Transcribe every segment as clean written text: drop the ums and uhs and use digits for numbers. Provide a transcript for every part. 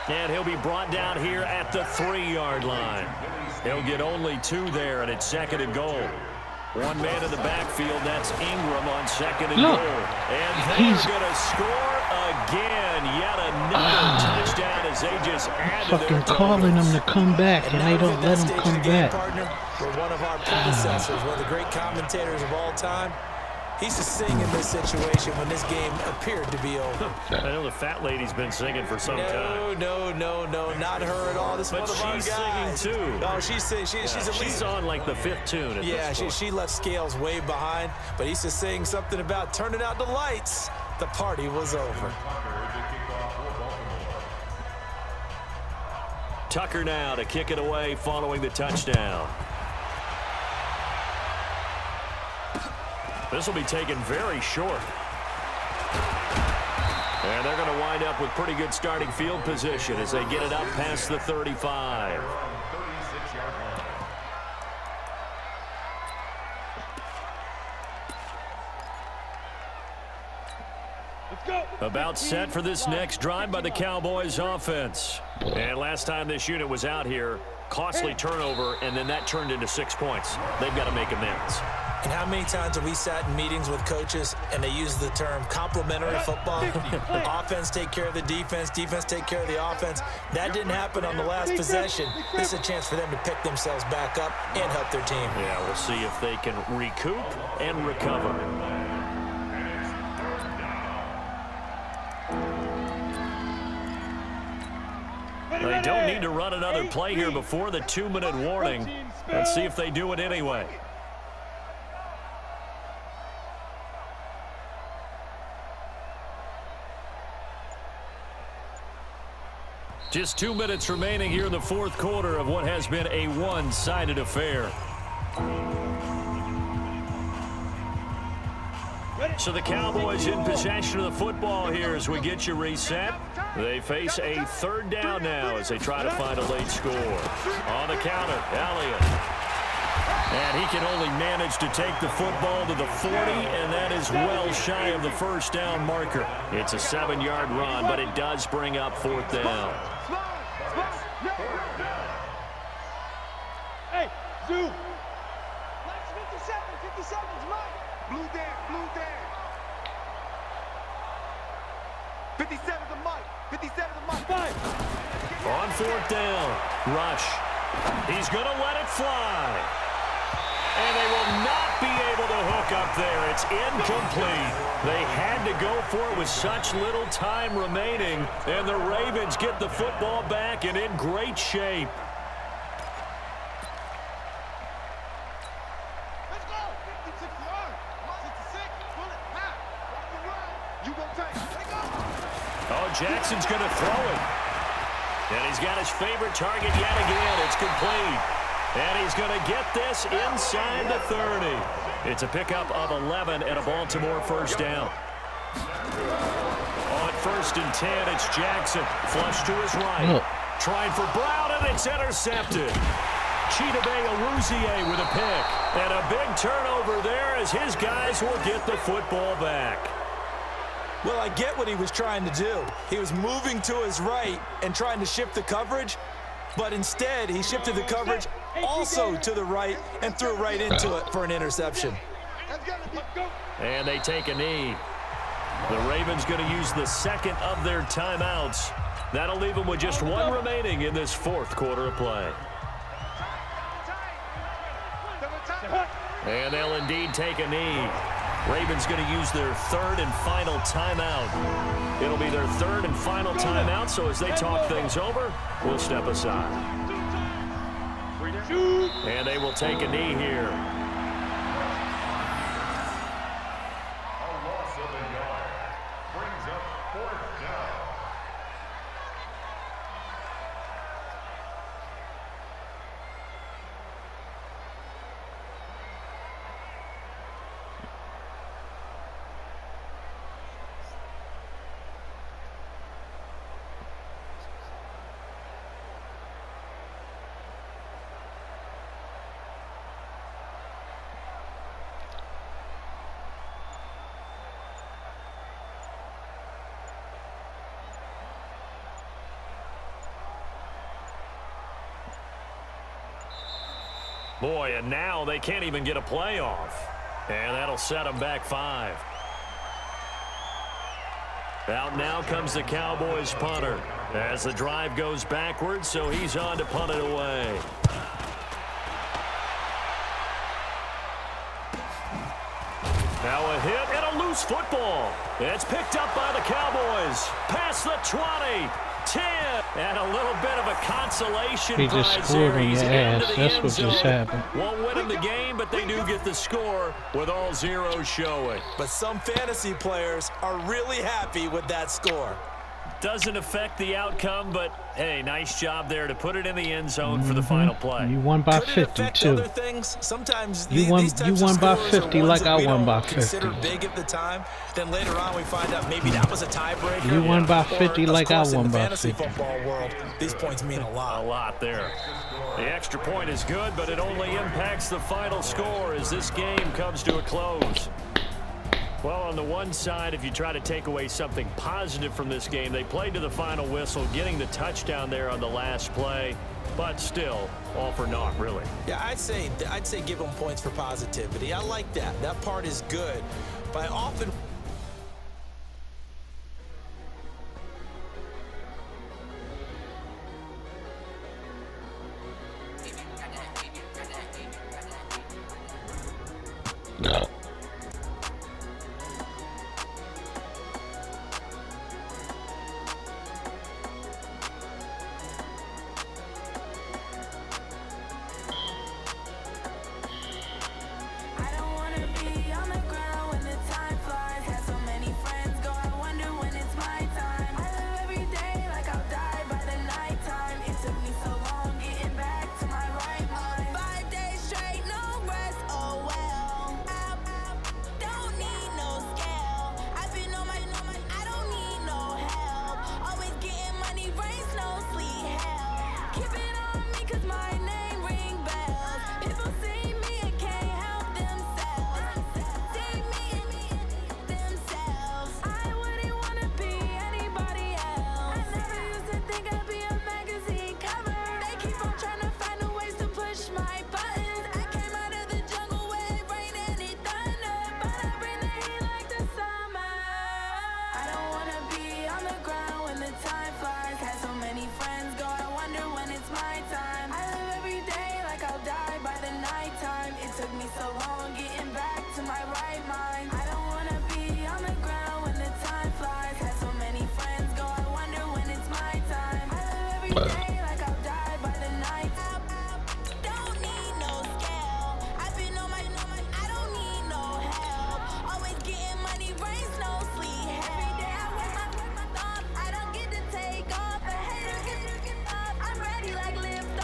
And he'll be brought down here at the 3-yard line. He'll get only 2 there, and it's 2nd and goal. One man in the backfield, that's Ingram on 2nd and goal. And they're going to score again. Yet another touchdown as they just added fucking calling them to come back, and they don't let them come back. For one of our predecessors, one of the great commentators of all time. He used to sing in this situation when this game appeared to be over. I know the fat lady's been singing for some time. No, not her at all. This is one of our guys. She's singing too. Oh, she's at least on like the 5th tune. Yeah, she left Scales way behind, but he used to sing something about turning out the lights. The party was over. Tucker now to kick it away following the touchdown. This will be taken very short. And they're going to wind up with pretty good starting field position as they get it up past the 35. About set for this next drive by the Cowboys offense. And last time this unit was out here, costly turnover, and then that turned into 6 points. They've got to make amends. And how many times have we sat in meetings with coaches and they use the term complementary football? Offense take care of the defense, defense take care of the offense. That didn't happen on the last possession. This is a chance for them to pick themselves back up and help their team. Yeah, we'll see if they can recoup and recover. They don't need to run another play here before the 2-minute warning. Let's see if they do it anyway. Just 2 minutes remaining here in the 4th quarter of what has been a one-sided affair. So the Cowboys in possession of the football here as we get you reset. They face a 3rd down now as they try to find a late score. On the counter, Elliott. And he can only manage to take the football to the 40, and that is well shy of the 1st down marker. It's a 7-yard run, but it does bring up 4th down. Hey, Zoo. 57's mine. Blue down. 57's a mic. 57's a mic. 5. On 4th down, Rush. He's going to let it fly. And they will not be able to hook up there. It's incomplete. They had to go for it with such little time remaining. And the Ravens get the football back and in great shape. Let's go. 56 yards. 66. Pull it. Now. You go take. Let it go. Oh, Jackson's going to throw it. And he's got his favorite target yet again. It's complete. And he's going to get this inside the 30. It's a pickup of 11 and a Baltimore 1st down. On 1st and 10, it's Jackson. Flush to his right. Trying for Brown, and it's intercepted. Chidobe Awuzie with a pick. And a big turnover there as his guys will get the football back. Well, I get what he was trying to do. He was moving to his right and trying to shift the coverage, but instead he shifted the coverage also to the right and threw right into it for an interception. And they take a knee. The Ravens going to use the 2nd of their timeouts. That'll leave them with just 1 remaining in this 4th quarter of play. And they'll indeed take a knee. Ravens going to use their 3rd and final timeout. It'll be their 3rd and final timeout, so as they talk things over, we'll step aside. And they will take a knee here. A loss of a yard brings up 4th down. Boy, and now they can't even get a playoff. And that'll set them back 5. Out now comes the Cowboys punter as the drive goes backwards, so he's on to punt it away. Now a hit and a loose football. It's picked up by the Cowboys. Past the 20, 10, and a little bit of a consolation. He just scored on your ass. That's what just happened. Won't win them the game, but they do get the score with all zeros showing. But some fantasy players are really happy with that score. Doesn't affect the outcome, but hey, nice job there to put it in the end zone for the final play. You won by Could it 50 affect too. other things? Sometimes You won by 50 like I won by 50. Consider big at the time. Then later on we find out maybe that was a tiebreaker. You won by 50 like I won by 50. In the fantasy football world, these points mean a lot. A lot there. The extra point is good, but it only impacts the final score as this game comes to a close. Well, on the one side, if you try to take away something positive from this game, they played to the final whistle, getting the touchdown there on the last play, but still, all for naught, really. Yeah, I'd say give them points for positivity. I like that. That part is good. But I often... No.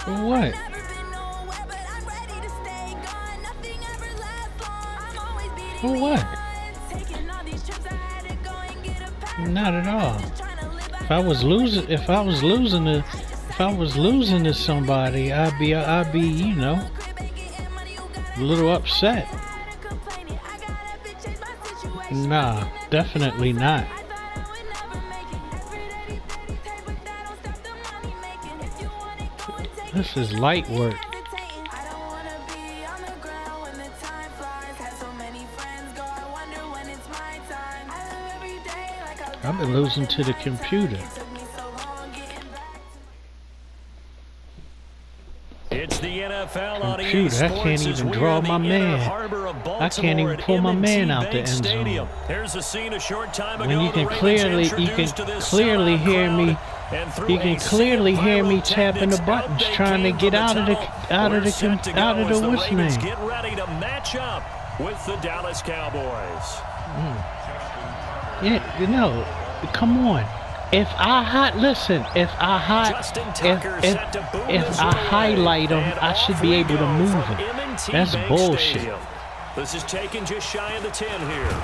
What? For what? Not at all. If I was losing to somebody, I'd be, you know, a little upset. Nah, definitely not. This is light work. I've been losing to the computer. It's the NFL on Computer, I can't even draw my man. I can't even pull my man out the end zone. Here's a scene a short time ago. When you can clearly hear me. You can clearly hear me tapping the buttons, trying to get out of the what's name. Get ready to match up with the Dallas Cowboys. Yeah, you know, come on. If I highlight them, I should be able to move them. That's bullshit. This is taken just shy of the 10 here.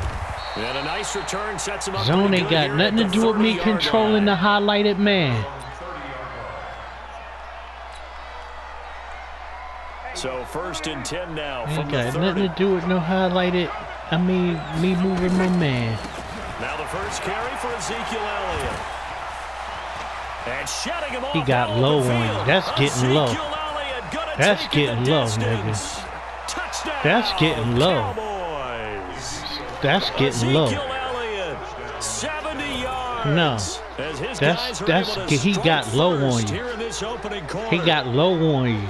And a nice return sets him up. Zone ain't got nothing to do with me controlling the highlighted man. So 1st and 10 now. Ain't got nothing to do with no highlighted. I mean, me moving my man. Now the first carry for Ezekiel Elliott. And shutting him off. He got low on you. That's getting low. That's getting low, nigga. Touchdown, That's getting low. Cowboys. That's getting low. Ezekiel Elliott, 70 yards. No. As his That's guys are able to he got strike low on first you. here in this opening quarter. He got low on you.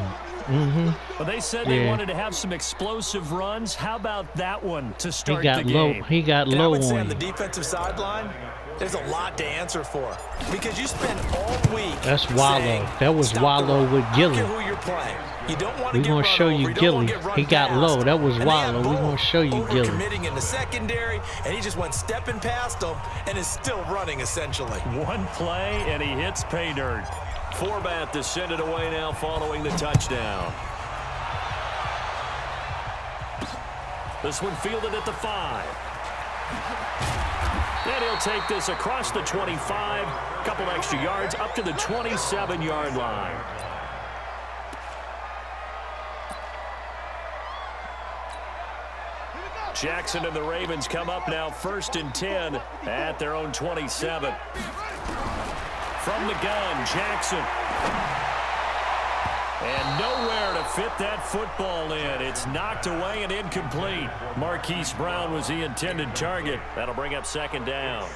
Well, they said they wanted to have some explosive runs. How about that one to start the game? He got And I low would say on on the you. defensive sideline, there's a lot to answer for because you spend all week. That's Wallow. saying, That was "Stop Wallow the run." with I don't Gilly. care who you're playing. You don't want to We get gonna run show over. you You don't wanna Gilly. get run He got past. low. That was And they had Wallow. We Bull gonna show you Gilly. overcommitting in the secondary, and he just went stepping past him and is still running essentially. One play, and he hits pay dirt. Forbath to send it away now following the touchdown. This one fielded at the 5. And he'll take this across the 25. Couple extra yards up to the 27-yard line. Jackson and the Ravens come up now 1st and 10 at their own 27. From the gun, Jackson. And nowhere to fit that football in. It's knocked away and incomplete. Marquise Brown was the intended target. That'll bring up 2nd down.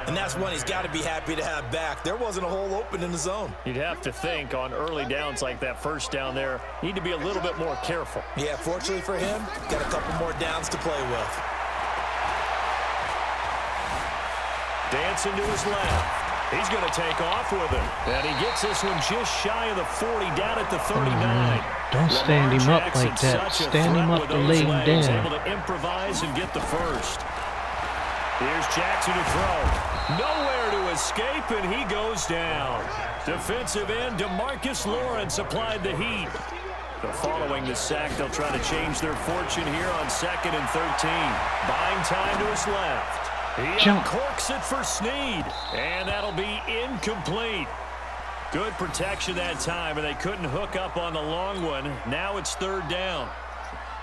And that's one he's got to be happy to have back. There wasn't a hole open in the zone. You'd have to think on early downs like that 1st down there, need to be a little bit more careful. Yeah, fortunately for him, got a couple more downs to play with. Dancing to his left. He's going to take off with it. And he gets this one just shy of the 40 down at the 39. Don't stand him up like that. Stand him up to lay him down. Able to improvise and get the first. Here's Jackson to throw. Nowhere to escape, and he goes down. Defensive end DeMarcus Lawrence applied the heat. But following the sack, they'll try to change their fortune here on 2nd and 13. Buying time to his left. He uncorks it for Snead, and that'll be incomplete. Good protection that time, and they couldn't hook up on the long one. Now it's 3rd down.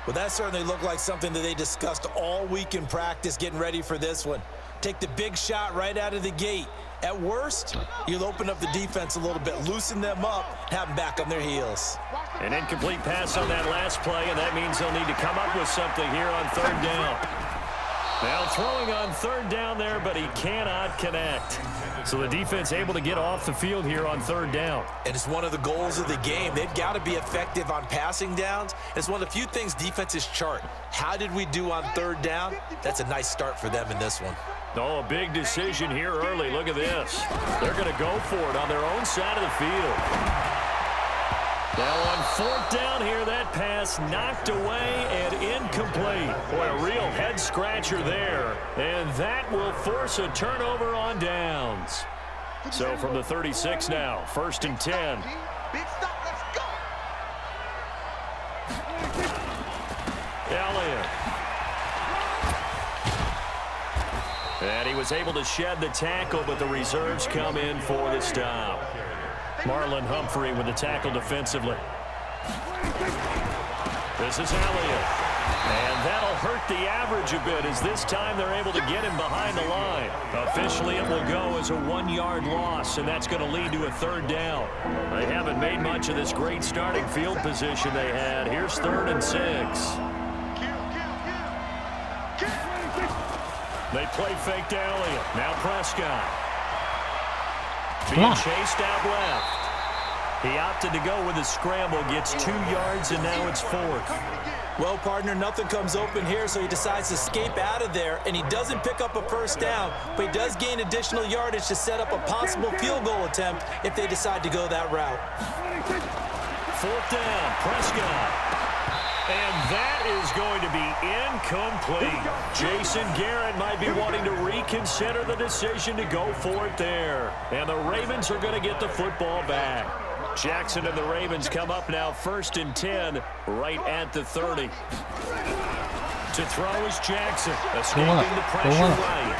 Well, that certainly looked like something that they discussed all week in practice getting ready for this one. Take the big shot right out of the gate. At worst, you'll open up the defense a little bit, loosen them up, have them back on their heels. An incomplete pass on that last play, and that means they'll need to come up with something here on 3rd down. Now throwing on 3rd down there, but he cannot connect. So the defense able to get off the field here on 3rd down. And it's one of the goals of the game. They've got to be effective on passing downs. It's one of the few things defenses chart. How did we do on 3rd down? That's a nice start for them in this one. Oh, a big decision here early. Look at this. They're going to go for it on their own side of the field. Now on 4th down here, that pass knocked away and incomplete. Boy, a real head-scratcher there. And that will force a turnover on downs. So from the 36 now, 1st and 10. Big stop, let's go. Elliott. And he was able to shed the tackle, but the reserves come in for the stop. Marlon Humphrey with the tackle defensively. This is Elliott. And that'll hurt the average a bit as this time they're able to get him behind the line. Officially, it will go as a 1-yard loss, and that's going to lead to a 3rd down. They haven't made much of this great starting field position they had. Here's 3rd and 6. They play fake to Elliott. Now Prescott. Being chased out left. He opted to go with a scramble, gets 2 yards, and now it's 4th. Well, partner, nothing comes open here, so he decides to escape out of there, and he doesn't pick up a 1st down, but he does gain additional yardage to set up a possible field goal attempt if they decide to go that route. 4th down, Prescott. And that is going to be incomplete. Jason Garrett might be wanting to reconsider the decision to go for it there. And the Ravens are going to get the football back. Jackson and the Ravens come up now 1st and 10 right at the 30. To throw is Jackson, escaping the pressure right.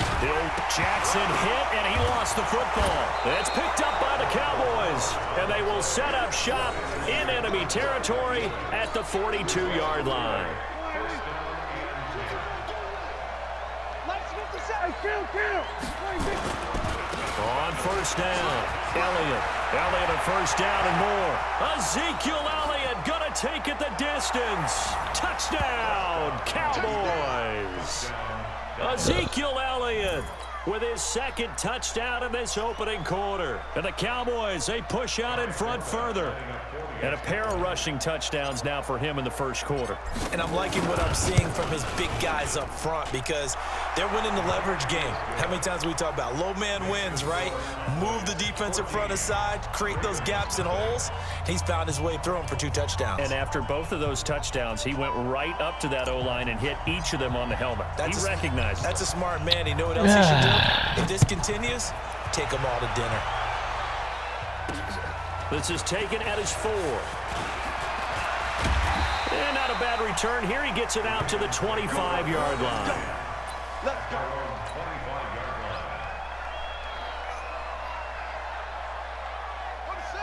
Jackson hit, and he lost the football. It's picked up by the Cowboys, and they will set up shop in enemy territory at the 42-yard line. On 1st down, Elliott a 1st down and more. Ezekiel Elliott gonna take it the distance. Touchdown, Cowboys. Ezekiel Elliott with his second touchdown in this opening quarter. And the Cowboys, they push out in front further. And a pair of rushing touchdowns now for him in the first quarter. And I'm liking what I'm seeing from his big guys up front because they're winning the leverage game. How many times we talk about low man wins, right? Move the defensive front aside, create those gaps and holes. He's found his way through them for 2 touchdowns. And after both of those touchdowns, he went right up to that O-line and hit each of them on the helmet. He recognized it. That's a smart man. He knew what else he should do. If this continues, take them all to dinner. This is taken at his 4. And not a bad return here. He gets it out to the 25-yard line. Let's go.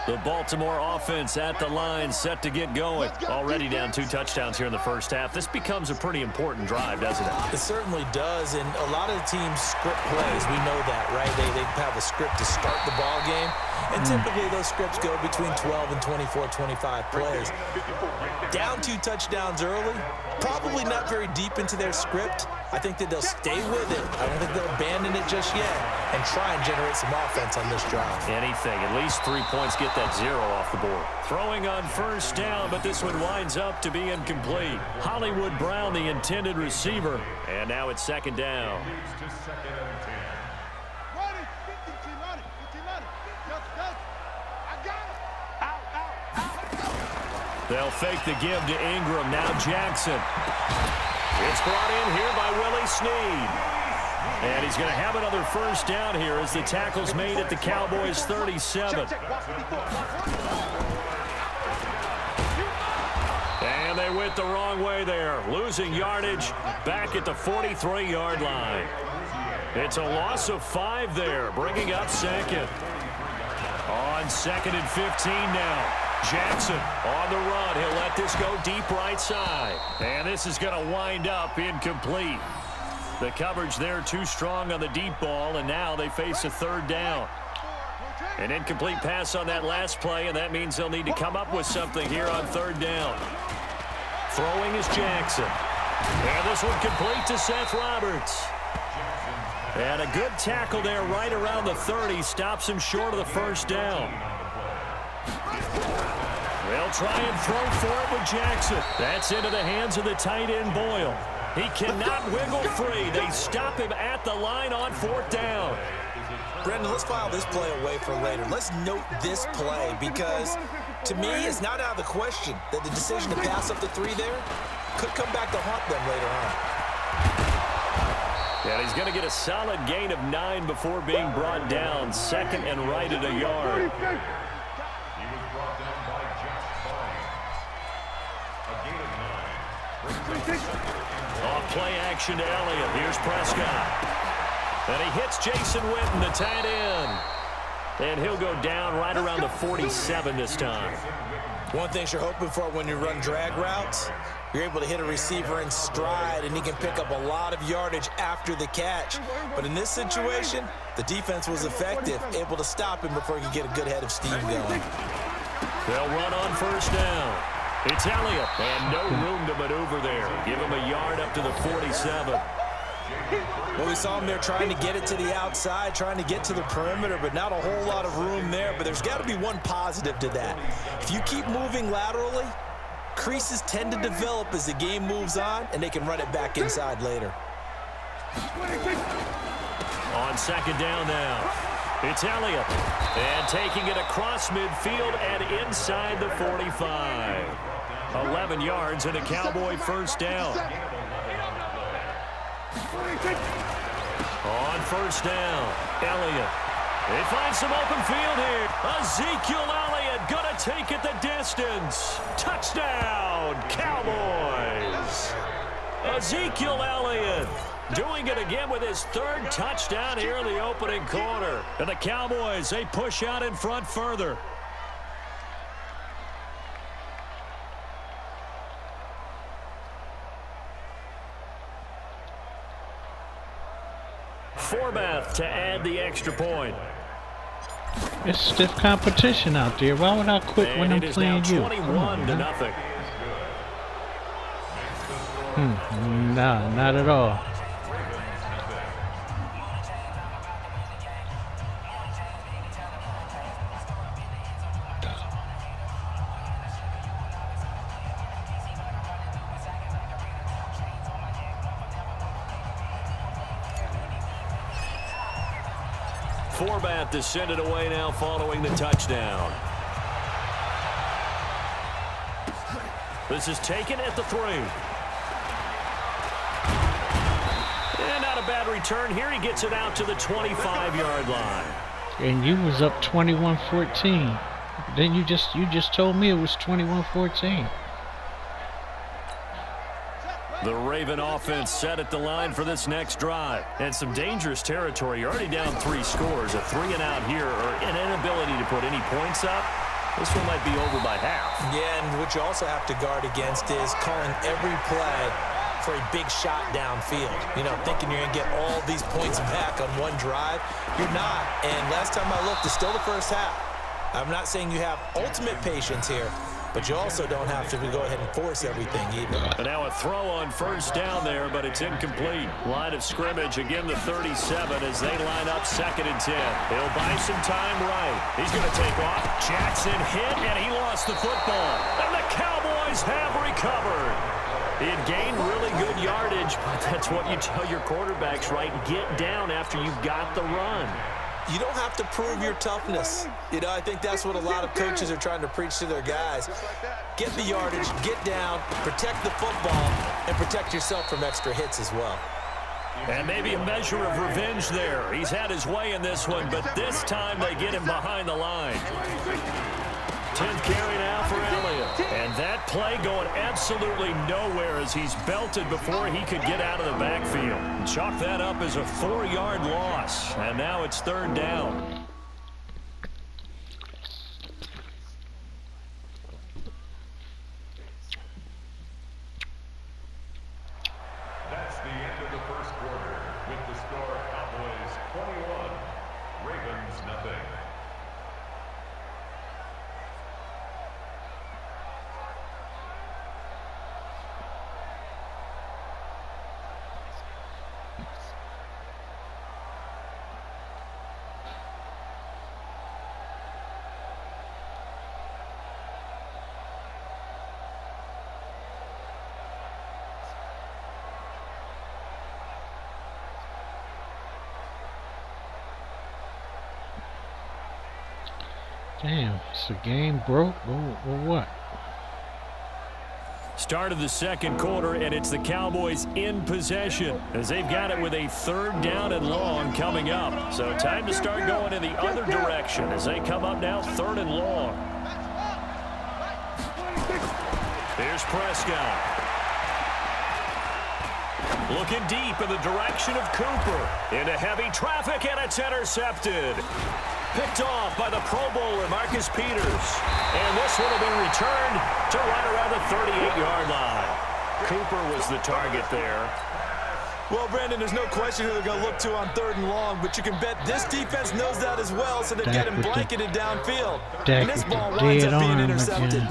The Baltimore offense at the line, set to get going. Already down 2 touchdowns here in the first half. This becomes a pretty important drive, doesn't it? It certainly does, and a lot of the teams script plays. We know that, right? They have a script to start the ball game, and typically those scripts go between 12 and 24, 25 plays. Down 2 touchdowns early, probably not very deep into their script. I think that they'll stay with it. I don't think they'll abandon it just yet and try and generate some offense on this drive. Anything. At least 3 points, get that 0 off the board. Throwing on first down, but this one winds up to be incomplete. Hollywood Brown, the intended receiver. And now it's second down. They'll fake the give to Ingram. Now Jackson. It's brought in here by Willie Snead. And he's going to have another first down here as the tackle's made at the Cowboys' 37. And they went the wrong way there. Losing yardage back at the 43-yard line. It's a loss of 5 there, bringing up second. On 2nd and 15 now. Jackson on the run. He'll let this go deep right side. And this is going to wind up incomplete. The coverage there too strong on the deep ball, and now they face a 3rd down. An incomplete pass on that last play, and that means they'll need to come up with something here on 3rd down. Throwing is Jackson. And this one complete to Seth Roberts. And a good tackle there right around the 30. Stops him short of the first down. They'll try and throw for it with Jackson. That's into the hands of the tight end, Boyle. He cannot wiggle free. They stop him at the line on 4th down. Brendan, let's file this play away for later. Let's note this play because, to me, it's not out of the question that the decision to pass up the 3 there could come back to haunt them later on. And he's going to get a solid gain of 9 before being brought down. 2nd and right at a yard. Off play action to Elliott. Here's Prescott. And he hits Jason Witten, the tight end. And he'll go down right around the 47 this time. One thing you're hoping for when you run drag routes, you're able to hit a receiver in stride, and he can pick up a lot of yardage after the catch. But in this situation, the defense was effective, able to stop him before he could get a good head of steam going. They'll run on first down. It's Elliott, and no room to maneuver there. Give him a yard up to the 47. Well, we saw him there trying to get it to the outside, trying to get to the perimeter, but not a whole lot of room there. But there's got to be one positive to that. If you keep moving laterally, creases tend to develop as the game moves on, and they can run it back inside later. On 2nd down now. It's Elliott. And taking it across midfield and inside the 45. 11 yards and a Cowboy first down. On first down, Elliott. They find some open field here. Ezekiel Elliott going to take it the distance. Touchdown, Cowboys. Ezekiel Elliott doing it again with his 3rd touchdown here in the opening quarter. And the Cowboys, they push out in front further. Forbath to add the extra point. It's stiff competition out there. Why would I quit when I'm playing you? 21-0. Nah, not at all. Forbat to send it away now following the touchdown. This is taken at the 3. And not a bad return here. He gets it out to the 25-yard line. And you was up 21-14. Then you just told me it was 21-14. The Raven offense set at the line for this next drive. And some dangerous territory. You're already down 3 scores. A 3-and-out here, or an inability to put any points up. This one might be over by half. Yeah, and what you also have to guard against is calling every play for a big shot downfield. You know, thinking you're going to get all these points back on one drive. You're not. And last time I looked, it's still the first half. I'm not saying you have ultimate patience here, but you also don't have to go ahead and force everything either. And now a throw on first down there, but it's incomplete. Line of scrimmage, again the 37 as they line up 2nd and 10. He'll buy some time right. He's going to take off. Jackson hit, and he lost the football. And the Cowboys have recovered. He had gained really good yardage, but that's what you tell your quarterbacks, right? Get down after you've got the run. You don't have to prove your toughness. You know, I think that's what a lot of coaches are trying to preach to their guys. Get the yardage, get down, protect the football, and protect yourself from extra hits as well. And maybe a measure of revenge there. He's had his way in this one, but this time they get him behind the line. 10th carry now for Elliott. And that play going absolutely nowhere as he's belted before he could get out of the backfield. Chalk that up as a 4-yard loss. And now it's 3rd down. That's the end of the first quarter with the score Cowboys 21, Ravens nothing. Damn, it's the game broke or what? Start of the 2nd quarter, and it's the Cowboys in possession as they've got it with a 3rd down and long coming up. So time to start going in the other direction as they come up now 3rd and long. Here's Prescott. Looking deep in the direction of Cooper. Into heavy traffic, and it's intercepted. Picked off by the Pro Bowler, Marcus Peters. And this one will be returned to right around the 38-yard line. Cooper was the target there. Well, Brandon, there's no question who they're going to look to on 3rd and long, but you can bet this defense knows that as well, so they're getting blanketed downfield. And this ball winds up being intercepted.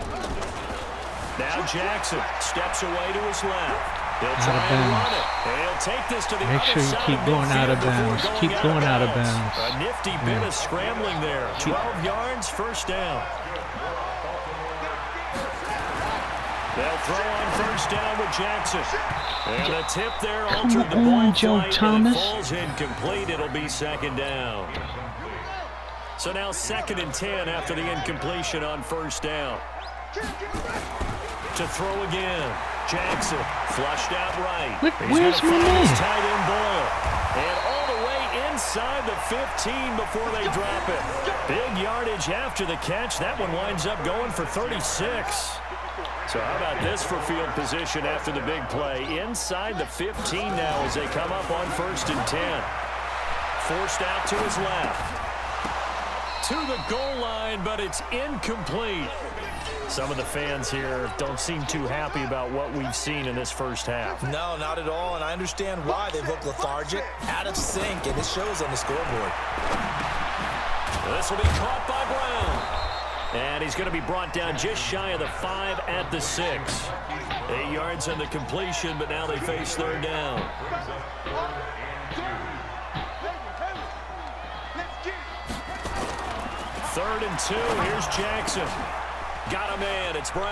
Now Jackson steps away to his left. He'll try and run it. And he'll take this to the Make sure you keep going out of bounds. Keep going out of bounds. A nifty bit of scrambling there. 12 yards, 1st down. They'll throw on 1st down with Jackson. And the tip there altered the ball flight, and it falls incomplete. It'll be 2nd down. So now 2nd and 10 after the incompletion on 1st down. To throw again. Jackson flushed out right. Where's my man? Tight end Boyle. And all the way inside the 15 before they drop it. Big yardage after the catch. That one winds up going for 36. So how about this for field position after the big play? Inside the 15 now as they come up on 1st and 10. Forced out to his left. To the goal line, but it's incomplete. Some of the fans here don't seem too happy about what we've seen in this 1st half. No, not at all, and I understand why. They look lethargic, out of sync, and it shows on the scoreboard. This will be caught by Brown. And And he's going to be brought down just shy of the 5 at the 6. 8 yards on the completion, but now they face third down. Third and 2. Here's Jackson. Got a man. It's Brown.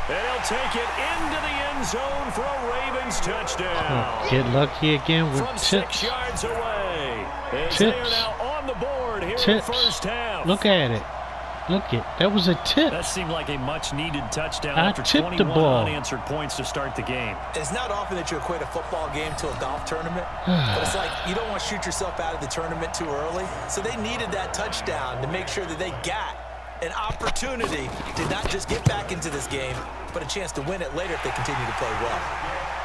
And he'll take it into the end zone for a Ravens touchdown. Get lucky again with From tips. 6 yards away. As they are now on the board here in the first half. Look at it. Look it. That was a tip. That seemed like a much-needed touchdown I after tipped 21 the ball. unanswered points to start the game. It's not often that you equate a football game to a golf tournament, but it's like you don't want to shoot yourself out of the tournament too early. So they needed that touchdown to make sure that they got an opportunity to not just get back into this game, but a chance to win it later if they continue to play well.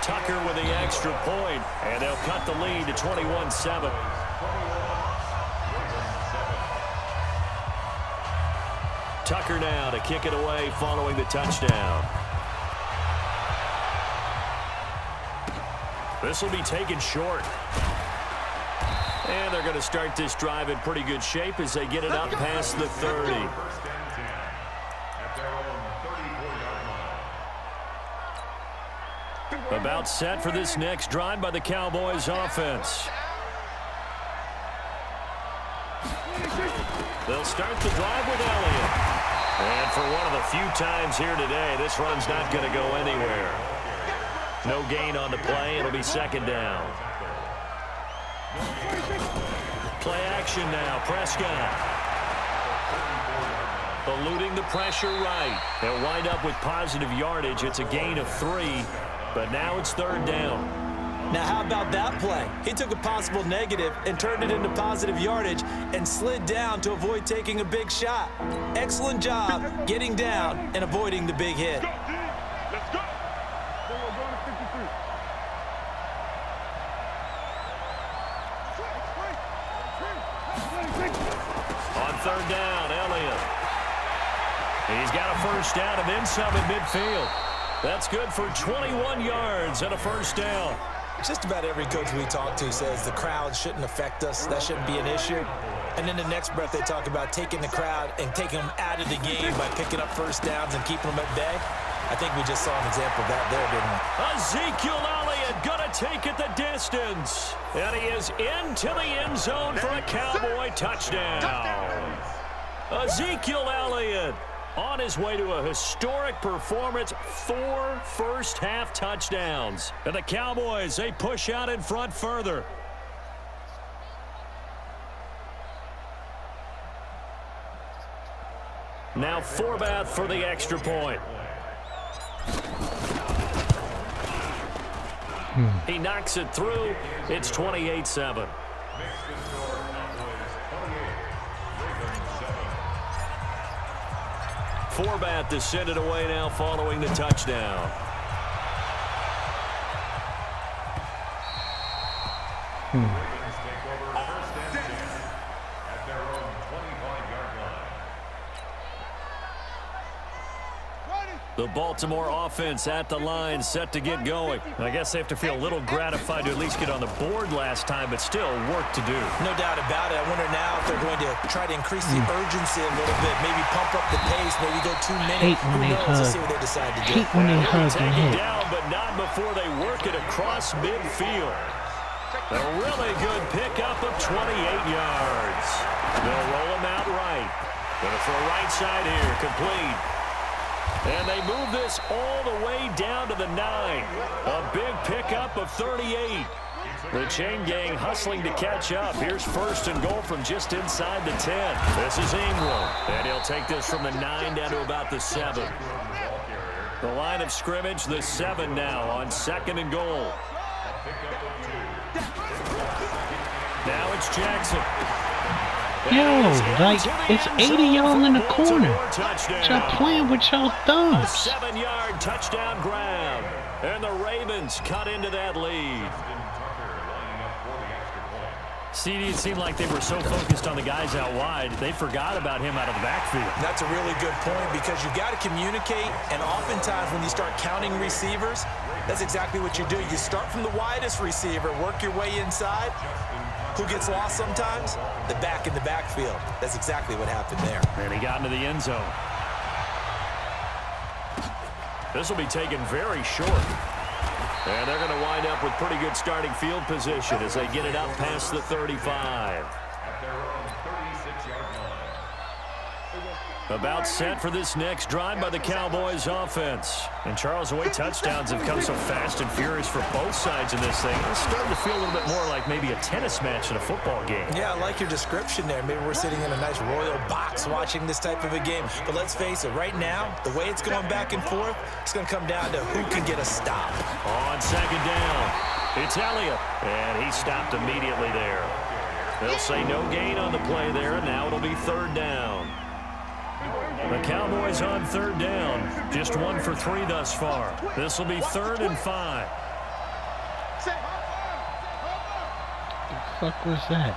Tucker with the extra point, and they'll cut the lead to 21-7. Tucker now to kick it away following the touchdown. This will be taken short. And they're going to start this drive in pretty good shape as they get it up past the 30. About set for this next drive by the Cowboys offense. They'll start the drive with Elliott. And for one of the few times here today, this run's not going to go anywhere. No gain on the play. It'll be second down. Play action now. Prescott. Eluding the pressure right. They'll wind up with positive yardage. It's a gain of 3, but now it's third down. Now, how about that play? He took a possible negative and turned it into positive yardage and slid down to avoid taking a big shot. Excellent job getting down and avoiding the big hit. Let's go. Then we're going to 53. On third down, Elliott. He's got a first down and then some in midfield. That's good for 21 yards and a first down. Just about every coach we talk to says the crowd shouldn't affect us. That shouldn't be an issue. And then the next breath they talk about taking the crowd and taking them out of the game by picking up first downs and keeping them at bay. I think we just saw an example of that there, didn't we? Ezekiel Elliott going to take it the distance. And he is into the end zone for a Cowboy touchdown. Ezekiel Elliott on his way to a historic performance, 4 first-half touchdowns. And the Cowboys, they push out in front further. Now Forbath for the extra point. He knocks it through. It's 28-7. Forbath to send it away now following the touchdown. Ravens take over first and 10 at their own 25-yard line. The Baltimore offense at the line, set to get going. I guess they have to feel a little gratified to at least get on the board last time, but still work to do. No doubt about it. I wonder now if they're going to try to increase the urgency a little bit, maybe pump up the pace, maybe go 2 minutes. Hate when they hug. Let's see what they decide to do. Hate when they hug and Take it hit. down, but not before they work it across midfield. A really good pickup of 28 yards. They'll roll him out right. Gonna throw right side here, complete. And they move this all the way down to the 9. A big pickup of 38. The chain gang hustling to catch up. Here's first and goal from just inside the 10. This is Ingram. And he'll take this from the 9 down to about the 7. The line of scrimmage, the 7 now on second and goal. Now it's Jackson. Yo, like, it's 80 y'all in the corner. Y'all playing with y'all A thumbs. 7-yard touchdown grab. And the Ravens cut into that lead. CD, it seemed like they were so focused on the guys out wide, they forgot about him out of the backfield. That's a really good point because you got to communicate, and oftentimes when you start counting receivers, That's exactly what you do. You start from the widest receiver, work your way inside. Who gets lost sometimes? The back in the backfield. That's exactly what happened there. And he got into the end zone. This will be taken very short. And they're going to wind up with pretty good starting field position as they get it up past the 35. At their own 36-yard line. About set for this next drive by the Cowboys offense. And Charles, the way touchdowns have come so fast and furious for both sides in this thing, it's starting to feel a little bit more like maybe a tennis match in a football game. Yeah, I like your description there. Maybe we're sitting in a nice royal box watching this type of a game. But let's face it, right now, the way it's going back and forth, it's going to come down to who can get a stop. On second down, it's Elliott. And he stopped immediately there. They'll say no gain on the play there, and now it'll be third down. The Cowboys on third down. Just 1 for 3 thus far. This will be 3rd and 5. The fuck was that?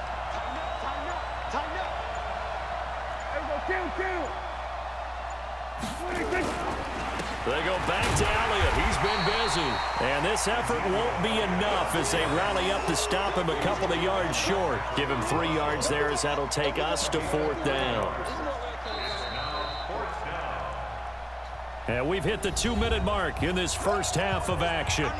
They go back to Elliott. He's been busy. And this effort won't be enough as they rally up to stop him a couple of yards short. Give him 3 yards there as that'll take us to 4th down. And we've hit the 2-minute mark in this first half of action.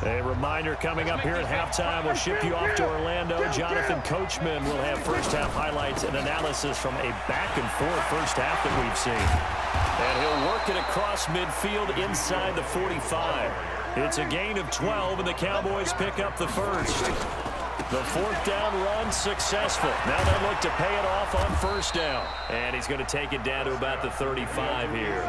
A reminder coming up here at halftime. We'll ship you off to Orlando. Jonathan Coachman will have first half highlights and analysis from a back-and-forth first half that we've seen. And he'll work it across midfield inside the 45. It's a gain of 12, and the Cowboys pick up the first. The 4th down run successful. Now they look to pay it off on first down. And he's going to take it down to about the 35 here.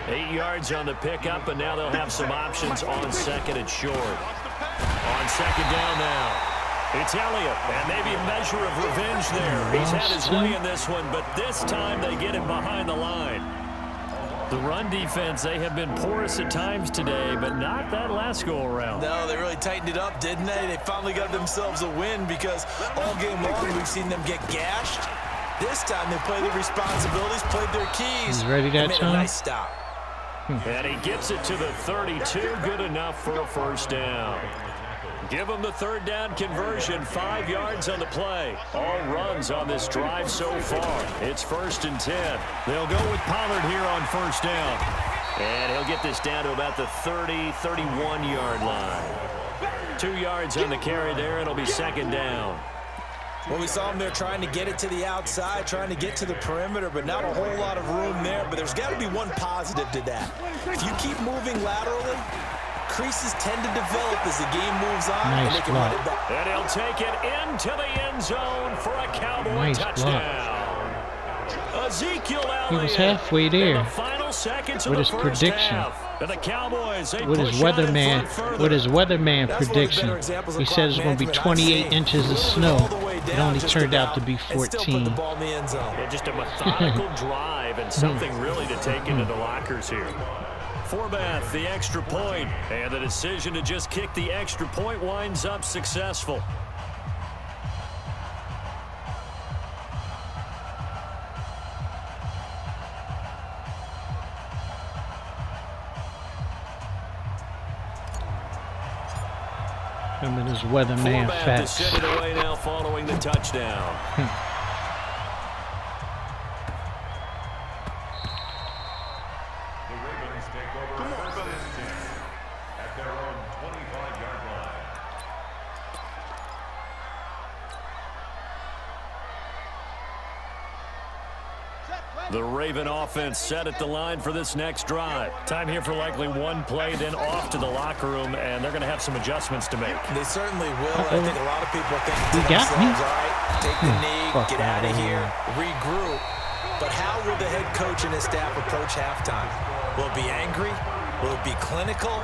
8 yards on the pickup, and now they'll have some options on second and short. On second down now. It's Elliott, and maybe a measure of revenge there. He's had his way in this one, but this time they get him behind the line. The run defense, they have been porous at times today, but not that last go-around. No, they really tightened it up, didn't they? They finally got themselves a win because all game long we've seen them get gashed. This time they played their responsibilities, played their keys. He's ready that made time. a nice stop. And he gets it to the 32. Good enough for a first down. Give them the 3rd down conversion. 5 yards on the play. All runs on this drive so far. It's 1st and 10. They'll go with Pollard here on first down. And he'll get this down to about the 30, 31-yard line. 2 yards on the carry there. It'll be 2nd down. Well, we saw him there trying to get it to the outside, trying to get to the perimeter, but not a whole lot of room there. But there's got to be one positive to that. If you keep moving laterally, creases tend to develop as the game moves on. Nice and they can run it back. And he'll take it into the end zone for a Cowboy touchdown. Ezekiel Elliott. He was halfway there the final seconds with of his the first prediction. half. And the Cowboys, With his weatherman prediction. He said it's going to be 28 inches of snow. It only turned out to be 14. Yeah, just a methodical drive and something really to take into the lockers here. Forbath, the extra point, and the decision to just kick the extra point winds up successful. Him and his weatherman Forbath facts. is sent it away now following the touchdown. The Ravens take over 1st and 10 at their own 25-yard line. The Raven offense set at the line for this next drive. Time here for likely one play, then off to the locker room, and they're going to have some adjustments to make. They certainly will. I think a lot of people are thinking to You got me. themselves, all right, take the knee, Fuck get out of outta here, here. regroup. But how will the head coach and his staff approach halftime? Will it be angry? Will it be clinical?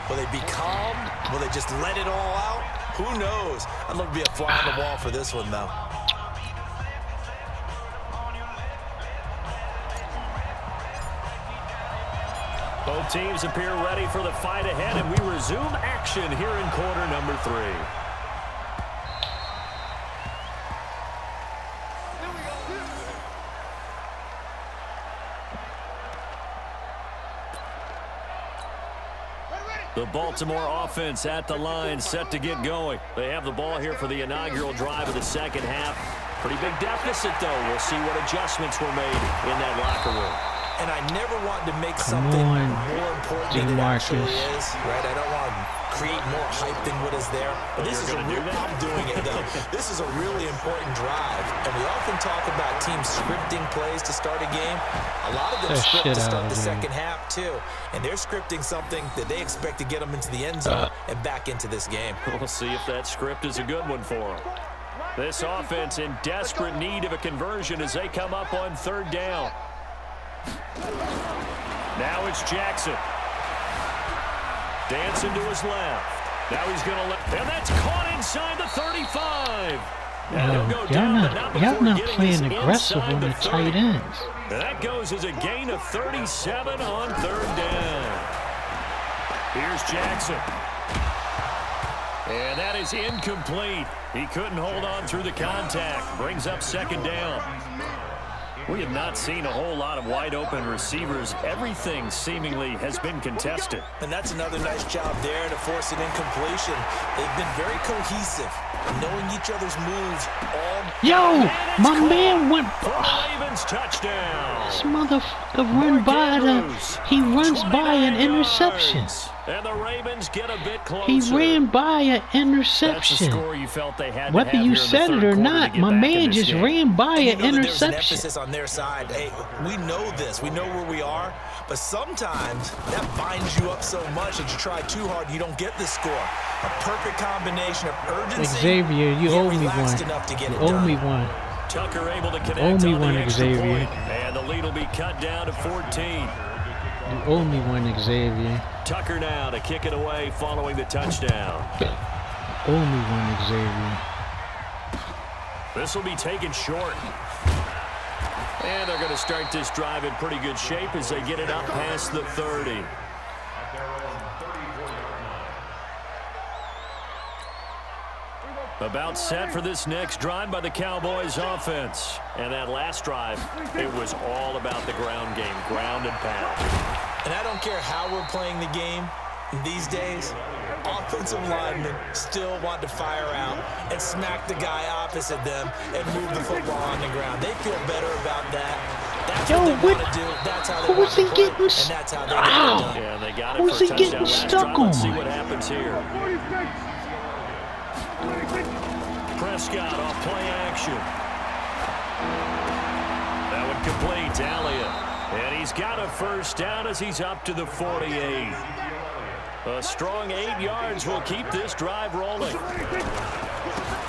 Will they be calm? Will they just let it all out? Who knows? I'd love to be a fly on the wall for this one, though. Both teams appear ready for the fight ahead, and we resume action here in quarter number 3. The Baltimore offense at the line, set to get going. They have the ball here for the inaugural drive of the second half. Pretty big deficit, though. We'll see what adjustments were made in that locker room. And I never wanted to make something more important than it actually is, right? I don't want to create more hype than what is there. But this is I'm doing it, though. This is a really important drive. And we often talk about teams scripting plays to start a game. A lot of them script to start the second half, too. And they're scripting something that they expect to get them into the end zone and back into this game. We'll see if that script is a good one for them. This offense in desperate need of a conversion as they come up on third down. Now it's Jackson. Dancing to his left. Now he's going to let, and that's caught inside the 35. Y'all not playing aggressive on the tight ends. And that goes as a gain of 37 on third down. Here's Jackson. And that is incomplete. He couldn't hold on through the contact. Brings up second down. We have not seen a whole lot of wide-open receivers. Everything seemingly has been contested. And that's another nice job there to force an incompletion. They've been very cohesive, knowing each other's moves all. Yo, my man went. Ravens touchdown. This motherfucker he runs by an interception. And the Ravens get a bit closer. He ran by an interception. That's the score you felt they had. Whether you said it or not, my man just ran by an interception. There's an emphasis on their side. Hey, we know this. We know where we are. But sometimes that binds you up so much that you try too hard, you don't get the score. A perfect combination of urgency. Xavier, you owe me one. You owe me one. Tucker able to connect owe me on one, the extra Xavier. point, and the lead will be cut down to 14. You owe me one, Xavier. Tucker now to kick it away following the touchdown. Owe me one, Xavier. This will be taken short. And they're going to start this drive in pretty good shape as they get it up past the 30. About set for this next drive by the Cowboys offense. And that last drive, it was all about the ground game, ground and pound. And I don't care how we're playing the game these days, offensive linemen still want to fire out and smack the guy opposite them and move the football on the ground. They feel better about that. That's what they want to do. That's how they want to play, and that's how they get it done. Yeah, they got it for a touchdown last drive. Let's see what happens here. Prescott off play action. That would complete Elliott. And he's got a first down as he's up to the 48. A strong 8 yards will keep this drive rolling.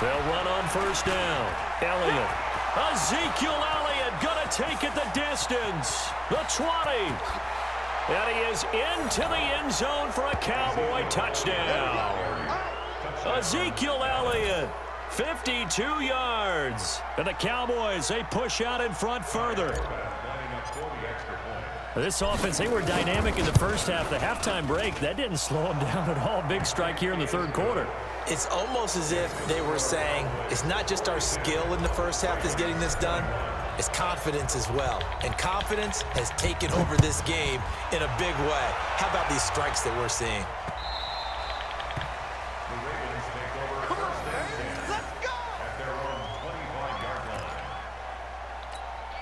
They'll run on first down. Elliott. Ezekiel Elliott going to take it the distance. The 20. And he is into the end zone for a Cowboy touchdown. Ezekiel Elliott. 52 yards. And the Cowboys, they push out in front further. This offense, they were dynamic in the first half. The halftime break, that didn't slow them down at all. Big strike here in the third quarter. It's almost as if they were saying, it's not just our skill in the first half that's getting this done, it's confidence as well. And confidence has taken over this game in a big way. How about these strikes that we're seeing?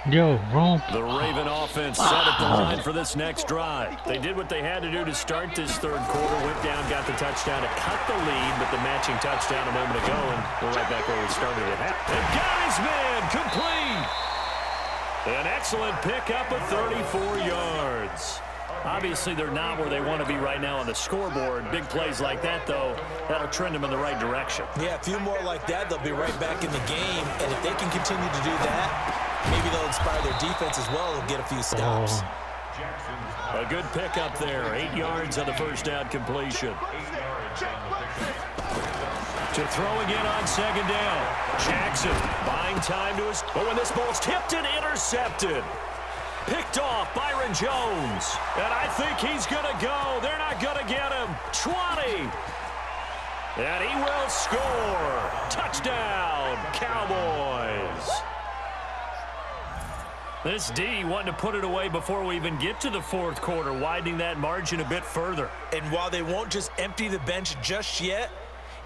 Yo, wrong. The Raven offense set at the line for this next drive. They did what they had to do to start this third quarter. Went down, got the touchdown to cut the lead, but the matching touchdown a moment ago, and we're right back where we started at half. And got his man complete. An excellent pickup of 34 yards. Obviously, they're not where they want to be right now on the scoreboard. Big plays like that, though, that'll trend them in the right direction. Yeah, a few more like that, they'll be right back in the game. And if they can continue to do that, maybe they'll inspire their defense as well and get a few stops. A good pickup there. 8 yards on the first down completion. To throw again on second down. Jackson buying time to his... But when this ball's tipped and intercepted. Picked off Byron Jones. And I think he's going to go. They're not going to get him. 20. And he will score. Touchdown, Cowboys. This D wanting to put it away before we even get to the fourth quarter, widening that margin a bit further. And while they won't just empty the bench just yet,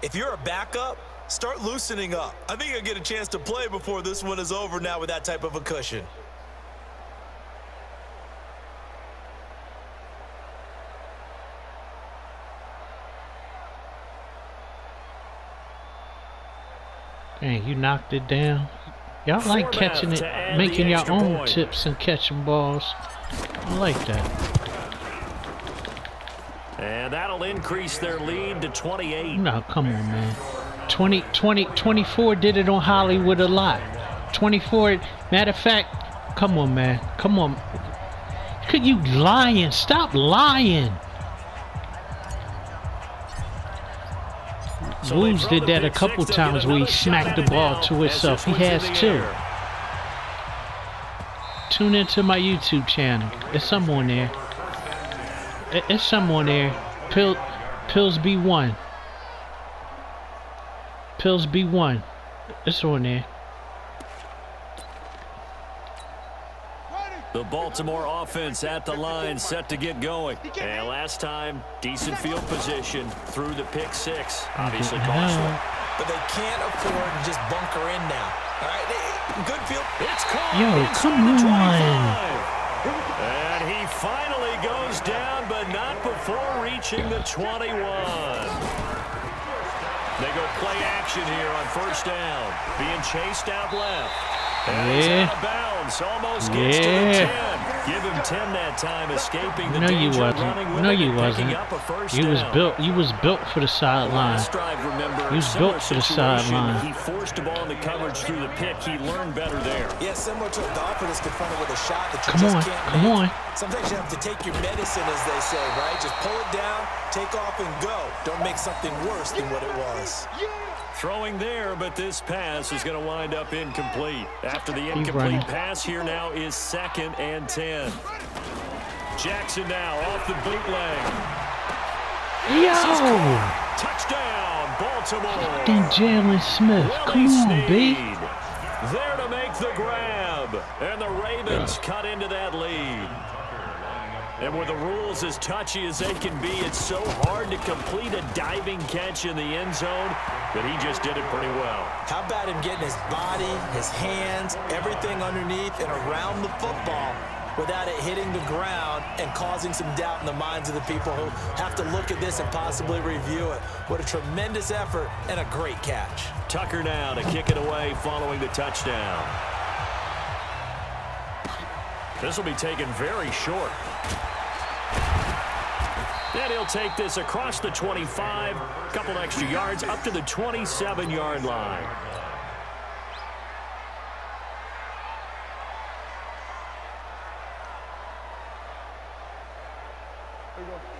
if you're a backup, start loosening up. I think you'll get a chance to play before this one is over now with that type of a cushion. Dang, you knocked it down. Y'all like catching it, making your own tips and catching balls. I like that. And that'll increase their lead to 28. No, come on, man. 24 did it on Hollywood a lot. 24, matter of fact, come on, man. Come on. Could you lying? Stop lying. Woods did that a couple times where he smacked the ball to itself. He has too. Tune into my YouTube channel. There's some on there. It's some on there. Pills B1. Pills B1. It's on there. The Baltimore offense at the line, set to get going. And last time, decent field position through the pick six. Obviously costly. But they can't afford to just bunker in now. All right, good field. It's caught. Yo, come on. And he finally goes down, but not before reaching the 21. They go play action here on first down. Being chased out left. And he's out of bounds. Almost gets to the 10. Give him 10 that time, escaping the danger of running with it and picking up a first down. You was built for the sideline. Last drive, remember, He was built for the sideline. He forced the ball into coverage through the pick. He learned better there. Yeah, similar to a golfer that's confronted with a shot that you Come just on, can't come make. on. Sometimes you have to take your medicine, as they say, right? Just pull it down, take off, and go. Don't make something worse than what it was. Throwing there, but this pass is going to wind up incomplete. After the incomplete pass, here now is 2nd and 10. Jackson now off the bootleg. Yo! Touchdown, Baltimore. Then Jalen Smith. Come on, B. There to make the grab. And the Ravens cut into that lead. And with the rules as touchy as they can be, it's so hard to complete a diving catch in the end zone, but he just did it pretty well. How about him getting his body, his hands, everything underneath and around the football without it hitting the ground and causing some doubt in the minds of the people who have to look at this and possibly review it. What a tremendous effort and a great catch. Tucker now to kick it away following the touchdown. This will be taken very short. And he'll take this across the 25, couple extra yards up to the 27-yard line.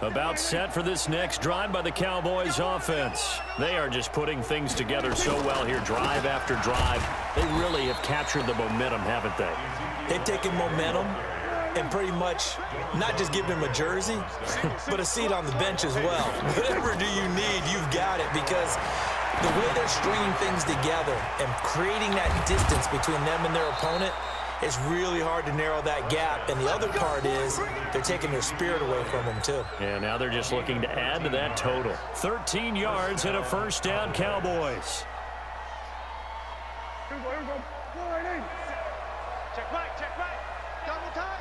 About set for this next drive by the Cowboys offense. They are just putting things together so well here, drive after drive. They really have captured the momentum, haven't they? They've taken momentum and pretty much not just give him a jersey, but a seat on the bench as well. Whatever do you need, you've got it, because the way they're stringing things together and creating that distance between them and their opponent, it's really hard to narrow that gap. And the other part is they're taking their spirit away from them, too. And now they're just looking to add to that total. 13 yards and a first down, Cowboys. Check back. Double time.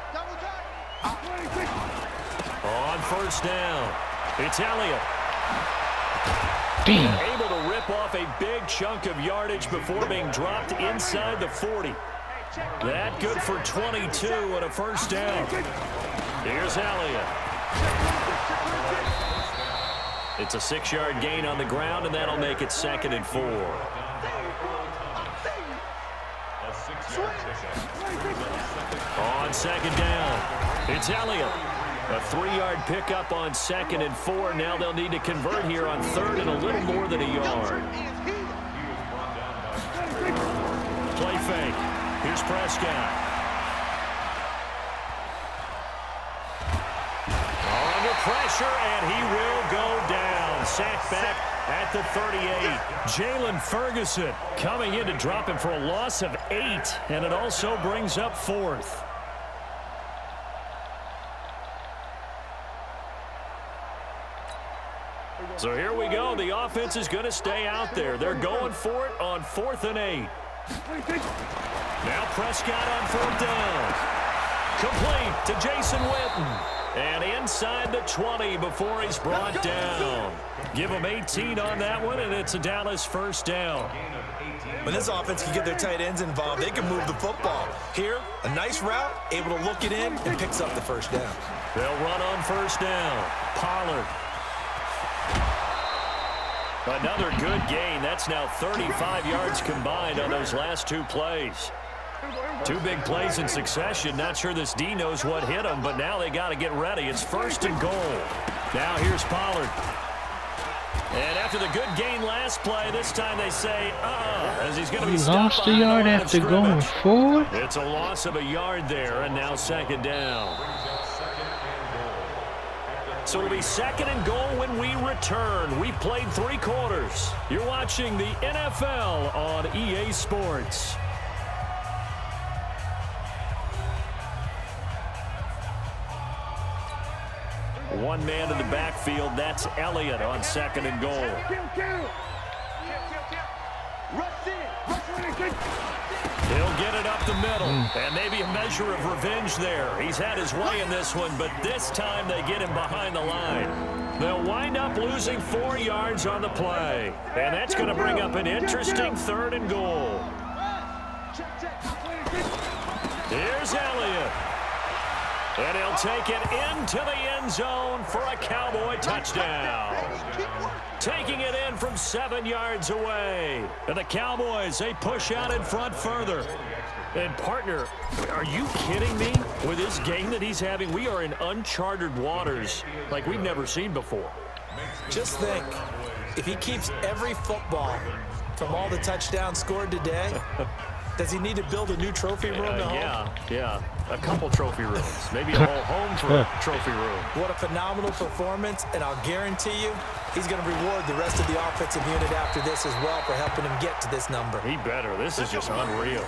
On first down, it's Elliott. Damn. Able to rip off a big chunk of yardage before being dropped inside the 40. That good for 22 and a first down. Here's Elliott. It's a 6-yard gain on the ground, and that'll make it 2nd and 4. On second down, it's Elliott. A 3-yard pickup on 2nd and 4. Now they'll need to convert here on 3rd and a little more than a yard. Play fake. Here's Prescott. Under pressure, and he will go down. Sacked back at the 38. Jalen Ferguson coming in to drop him for a loss of 8, and it also brings up 4th. So here we go. The offense is going to stay out there. They're going for it on 4th and 8. Now Prescott on 4th down. Complete to Jason Witten. And inside the 20 before he's brought down. Give him 18 on that one, and it's a Dallas first down. When this offense can get their tight ends involved, they can move the football. Here, a nice route, able to look it in, and picks up the first down. They'll run on first down. Pollard. Another good gain. That's now 35 yards combined on those last 2 plays. 2 big plays in succession. Not sure this D knows what hit him, but now they got to get ready. It's 1st and goal. Now here's Pollard. And after the good gain last play, this time they say, as he's going to be lost a yard after going forward. It's a loss of a yard there, and now 2nd down. So it'll be 2nd and goal when we return. We've played 3 quarters. You're watching the NFL on EA Sports. One man in the backfield. That's Elliott on 2nd and goal. He'll get it up the middle, and maybe a measure of revenge there. He's had his way in this one, but this time they get him behind the line. They'll wind up losing 4 yards on the play, and that's going to bring up an interesting 3rd and goal. Here's Elliott. And he'll take it into the end zone for a Cowboy touchdown. Taking it in from 7 yards away. And the Cowboys, they push out in front further. And, partner, are you kidding me? With this game that he's having, we are in uncharted waters like we've never seen before. Just think, if he keeps every football from all the touchdowns scored today, does he need to build a new trophy room at home? Yeah. A couple trophy rooms. Maybe a whole home for a trophy room. What a phenomenal performance, and I'll guarantee you he's going to reward the rest of the offensive unit after this as well for helping him get to this number. He better. This is just unreal.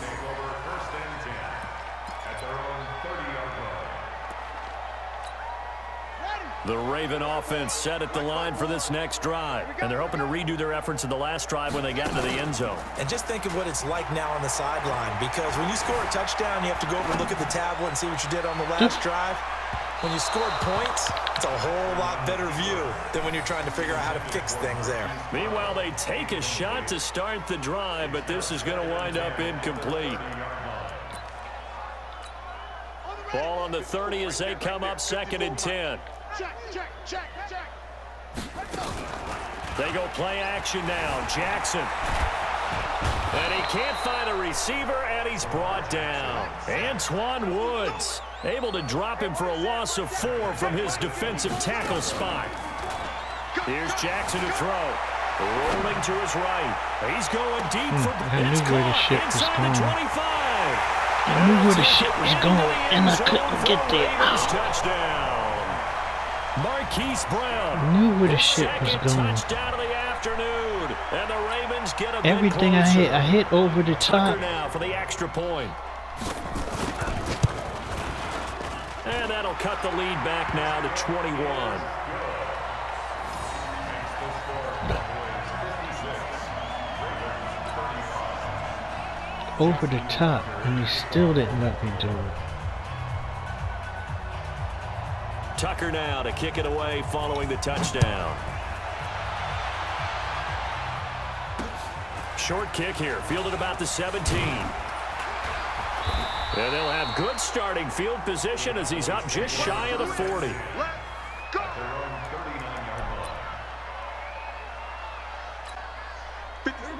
The Raven offense set at the line for this next drive, and they're hoping to redo their efforts in the last drive when they got into the end zone. And just think of what it's like now on the sideline, because when you score a touchdown, you have to go over and look at the tablet and see what you did on the last drive. When you scored points, it's a whole lot better view than when you're trying to figure out how to fix things there. Meanwhile, they take a shot to start the drive, but this is going to wind up incomplete. Ball on the 30 as they come up 2nd and 10. Check. They go play action now. Jackson. And he can't find a receiver, and he's brought down. Antoine Woods able to drop him for a loss of 4 from his defensive tackle spot. Here's Jackson to throw. Rolling to his right. He's going deep for I knew where the shit was inside the going. 25. I knew where the shit was going, and I couldn't get there. Touchdown. Marquise Brown. I knew where the shit was Second going. touchdown of the afternoon. And the Ravens get a bit Everything I hit over the top. Tucker now for the extra point. And that'll cut the lead back now to 21. Over the top, and he still didn't let me do it. Tucker now to kick it away following the touchdown. Short kick here, fielded about the 17. And they'll have good starting field position as he's up just shy of the 40.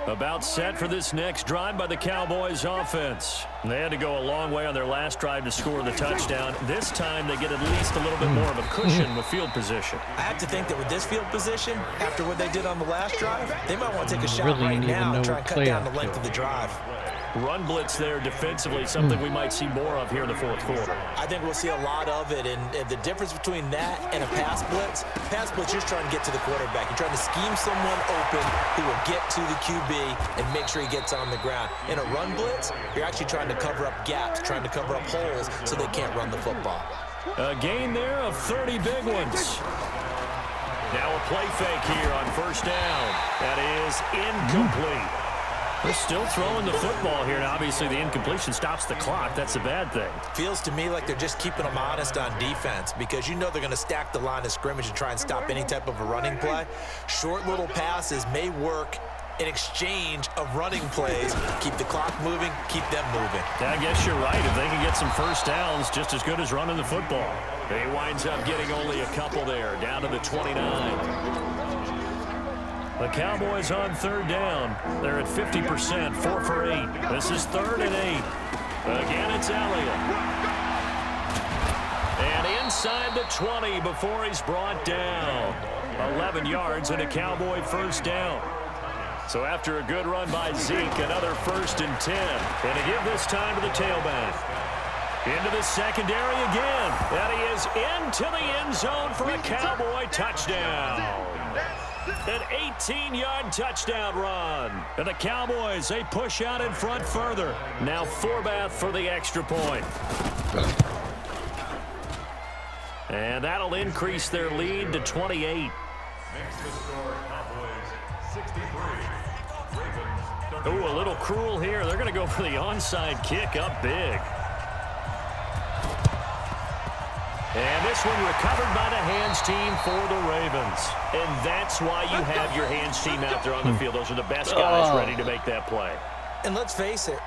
About set for this next drive by the Cowboys offense. They had to go a long way on their last drive to score the touchdown. This time they get at least a little bit more of a cushion with field position. I have to think that with this field position, after what they did on the last drive, they might want to take a shot Really right didn't even now know and try what and cut play down I the length of the drive. Run blitz there defensively, something we might see more of here in the fourth quarter. I think we'll see a lot of it, and the difference between that and a pass blitz, you're just trying to get to the quarterback. You're trying to scheme someone open who will get to the QB and make sure he gets on the ground. In a run blitz, you're actually trying to cover up gaps, trying to cover up holes so they can't run the football. A gain there of 30 big ones. Now a play fake here on first down. That is incomplete. They're still throwing the football here, and obviously the incompletion stops the clock. That's a bad thing. Feels to me like they're just keeping them honest on defense because you know they're going to stack the line of scrimmage and try and stop any type of a running play. Short little passes may work in exchange of running plays. Keep the clock moving, keep them moving. I guess you're right. If they can get some first downs, just as good as running the football. He winds up getting only a couple there, down to the 29. The Cowboys on third down. They're at 50%, 4 for 8. This is 3rd and 8. Again, it's Elliott. And inside the 20 before he's brought down. 11 yards and a Cowboy first down. So after a good run by Zeke, another 1st and 10. And to give this time to the tailback. Into the secondary again. And he is into the end zone for a Cowboy touchdown. An 18-yard touchdown run. And the Cowboys, they push out in front further. Now Forbath for the extra point. And that'll increase their lead to 28. Makes the score Cowboys 63. Ravens 30. Ooh, a little cruel here. They're going to go for the onside kick up big. And this one recovered by the hands team for the Ravens. And that's why you have your hands team out there on the field. Those are the best guys ready to make that play. And let's face it,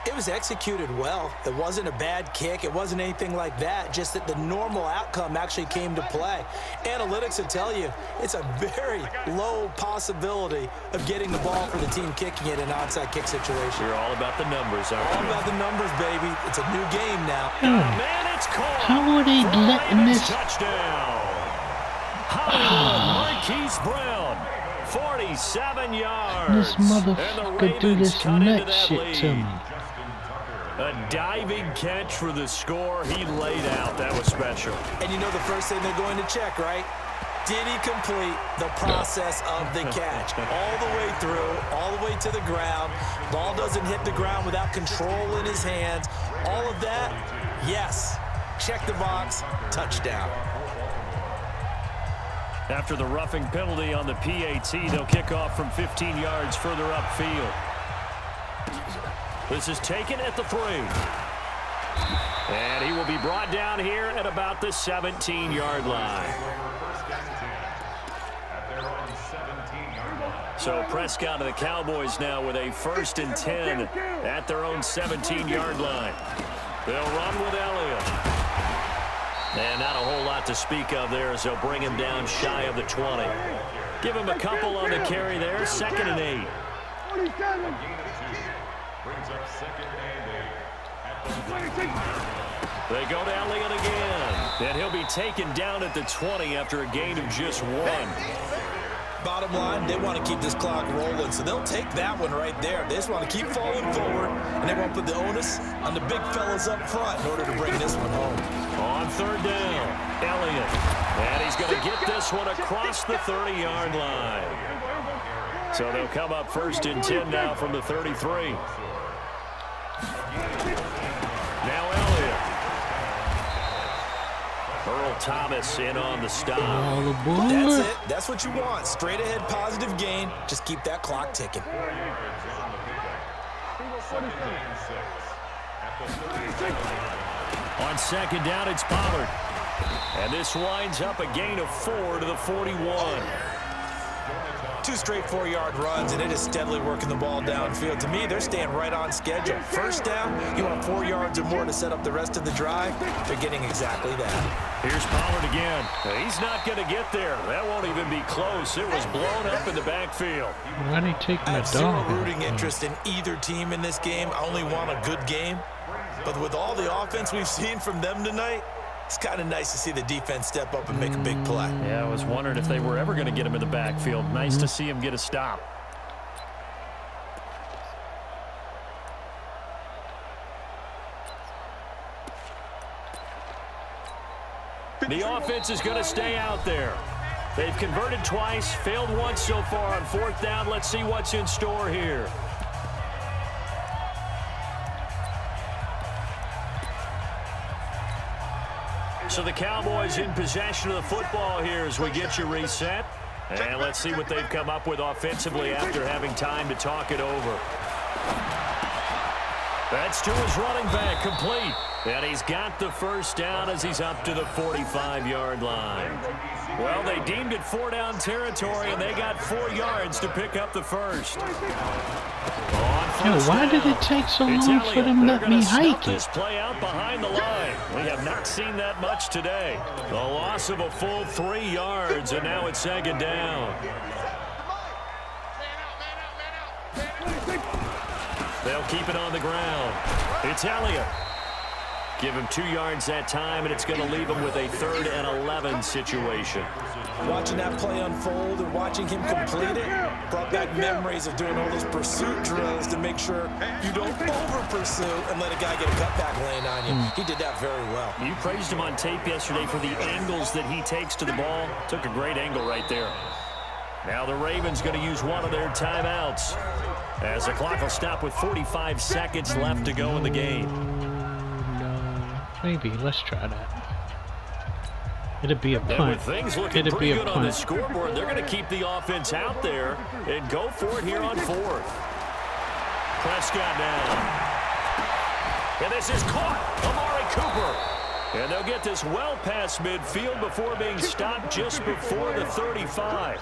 it was executed well. It wasn't a bad kick. It wasn't anything like that. Just that the normal outcome actually came to play. Analytics will tell you it's a very low possibility of getting the ball for the team kicking it in an onside kick situation. You're all about the numbers, aren't you? All about the numbers, baby. It's a new game now. Man, it's caught. How are they letting this? Touchdown. Hollywood Marquise Brown. 47 yards. This motherfucker do this nut shit to me. A diving catch for the score. He laid out. That was special. And you know the first thing they're going to check, right? Did he complete the process of the catch? All the way through, all the way to the ground. Ball doesn't hit the ground without control in his hands. All of that, yes. Check the box, touchdown. After the roughing penalty on the PAT, they'll kick off from 15 yards further upfield. This is taken at the 3. And he will be brought down here at about the 17-yard line. So Prescott and the Cowboys now with a 1st and 10 at their own 17-yard line. They'll run with Elliott. And not a whole lot to speak of there as they'll bring him down shy of the 20. Give him a couple on the carry there. 2nd and 8. Brings up 2nd and 8 at the They go to Elliott again. And he'll be taken down at the 20 after a gain of just 1. Bottom line, they want to keep this clock rolling, so they'll take that one right there. They just want to keep falling forward, and they want to put the onus on the big fellas up front in order to bring this one home. On 3rd down, Elliott. And he's going to get this one across the 30-yard line. So they'll come up 1st and 10 now from the 33. Now Elliott. Earl Thomas in on the stop. That's it. That's what you want. Straight ahead, positive gain. Just keep that clock ticking. On 2nd down, it's Pollard. And this winds up a gain of 4 to the 41. 2 straight 4-yard runs, and it is steadily working the ball downfield. To me, they're staying right on schedule. First down, you want 4 yards or more to set up the rest of the drive. They're getting exactly that. Here's Pollard again. He's not going to get there. That won't even be close. It was blown up in the backfield. Why did he take I my have zero dog? rooting interest in either team in this game. I only want a good game. But with all the offense we've seen from them tonight, it's kind of nice to see the defense step up and make a big play. Yeah, I was wondering if they were ever going to get him in the backfield. Nice to see him get a stop. The offense is going to stay out there. They've converted twice, failed once so far on 4th down. Let's see what's in store here. So the Cowboys in possession of the football here as we get you reset. And let's see what they've come up with offensively after having time to talk it over. That's to his running back, complete. And he's got the first down as he's up to the 45-yard line. Well, they deemed it 4-down territory, and they got 4 yards to pick up the first. Why did it take so long for them to let me hike it? This play out behind the line. We have not seen that much today. The loss of a full 3 yards, and now it's 2nd down. They'll keep it on the ground. It's Elliott. Give him 2 yards that time, and it's going to leave him with a 3rd and 11 situation. Watching that play unfold and watching him complete it brought back memories of doing all those pursuit drills to make sure you don't over-pursue and let a guy get a cutback lane on you. He did that very well. You praised him on tape yesterday for the angles that he takes to the ball. Took a great angle right there. Now the Ravens going to use one of their timeouts as the clock will stop with 45 seconds left to go in the game. Maybe. Let's try that. It'll be a punt. And with things looking pretty good on the scoreboard, they're going to keep the offense out there and go for it here on 4th. Prescott now. And this is caught. Amari Cooper. And they'll get this well past midfield before being stopped just before the 35.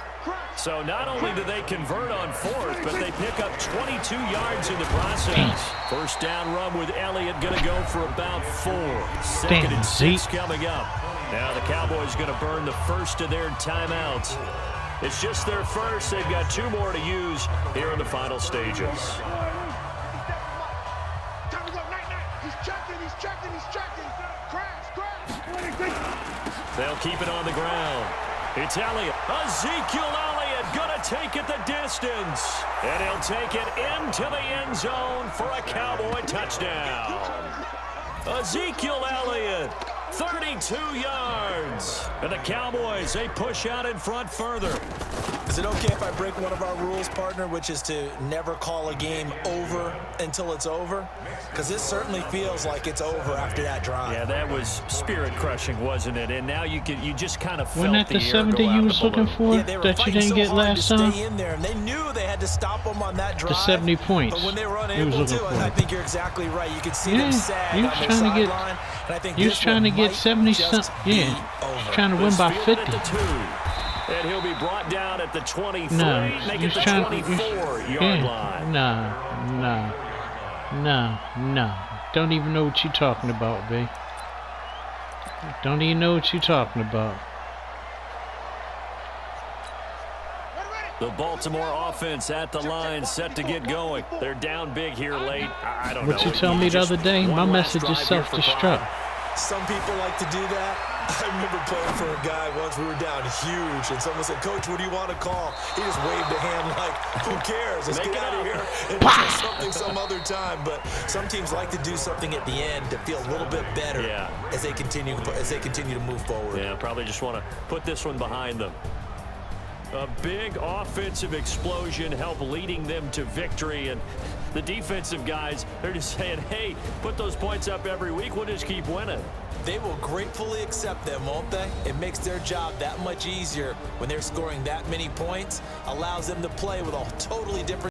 So not only do they convert on 4th, but they pick up 22 yards in the process. First down run with Elliott going to go for about 4. 2nd and 6 coming up. Now the Cowboys going to burn the first of their timeouts. It's just their first. They've got 2 more to use here in the final stages. They'll keep it on the ground. It's Elliott. Ezekiel Elliott going to take it the distance. And he'll take it into the end zone for a Cowboy touchdown. Ezekiel Elliott, 32 yards. And the Cowboys, they push out in front further. Is it okay if I break one of our rules, partner, which is to never call a game over until it's over? Because this certainly feels like it's over after that drive. Yeah, that was spirit-crushing, wasn't it? And now you just kind of felt Wasn't that the 70 you was looking for that you didn't get last time? Stay in there, and they knew they had to stop them on that drive. The 70 points. But when they were unable to, I think you're exactly right. You could see them sag on their sideline. And I think he was trying to get 70-something. Yeah, he's trying to win by 50. And he'll be brought down at the 23, make it the 24-yard line. No. Don't even know what you're talking about, B. Don't even know what you're talking about. The Baltimore offense at the line, set to get going. They're down big here late. I don't know. What you told me the other day? My message is self-destruct. Some people like to do that. I remember playing for a guy once. We were down huge, and someone said, "Coach, what do you want to call?" He just waved a hand like, "Who cares? Let's get out of here and do something some other time." But some teams like to do something at the end to feel a little bit better as they continue to move forward. Yeah, probably just want to put this one behind them. A big offensive explosion helped leading them to victory, and the defensive guys, they're just saying, hey, put those points up every week, we'll just keep winning. They will gratefully accept them, won't they? It makes their job that much easier when they're scoring that many points, allows them to play with a totally different